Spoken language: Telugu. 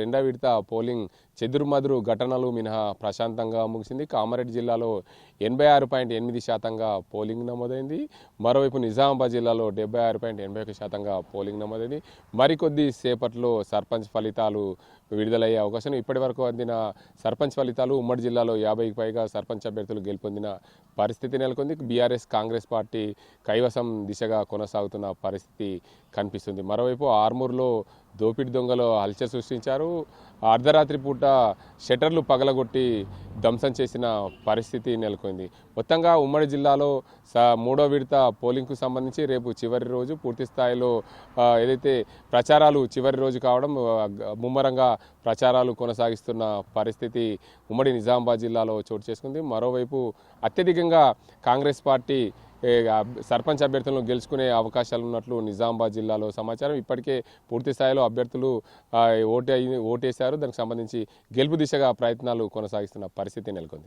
రెండో విడత పోలింగ్ చెదురుమదురు ఘటనలు మినహా ప్రశాంతంగా ముగిసింది. కామారెడ్డి జిల్లాలో 86.8% పోలింగ్ నమోదైంది. మరోవైపు నిజామాబాద్ జిల్లాలో 76.81% పోలింగ్ నమోదైంది. మరికొద్ది సేపట్లో సర్పంచ్ ఫలితాలు విడుదలయ్యే అవకాశం. ఇప్పటి వరకు అందిన సర్పంచ్ ఫలితాలు ఉమ్మడి జిల్లాలో 50కి పైగా సర్పంచ్ అభ్యర్థులు గెలుపొందిన పరిస్థితి నెలకొంది. బీఆర్ఎస్ కాంగ్రెస్ పార్టీ కైవసం దిశగా కొనసాగుతున్న పరిస్థితి కనిపిస్తుంది. మరోవైపు ఆర్మూర్లో దోపిడి దొంగలు హల్చల్ సృష్టించారు. అర్ధరాత్రి పూట షట్టర్లు పగలగొట్టి ధ్వంసం చేసిన పరిస్థితి నెలకొంది. మొత్తంగా ఉమ్మడి జిల్లాలో మూడో విడత పోలింగ్కు సంబంధించి రేపు చివరి రోజు పూర్తి స్థాయిలో ఏదైతే ప్రచారాలు చివరి రోజు కావడం ముమ్మరంగా ప్రచారాలు కొనసాగిస్తున్న పరిస్థితి ఉమ్మడి నిజామాబాద్ జిల్లాలో చోటు చేసుకుంది. మరోవైపు అత్యధికంగా కాంగ్రెస్ పార్టీ సర్పంచ్ అభ్యర్థులను గెలుచుకునే అవకాశాలు ఉన్నట్లు నిజామాబాద్ జిల్లాలో సమాచారం. ఇప్పటికే పూర్తి స్థాయిలో అభ్యర్థులు ఓటేశారు. దానికి సంబంధించి గెలుపు దిశగా ప్రయత్నాలు కొనసాగిస్తున్న పరిస్థితి నెలకొంది.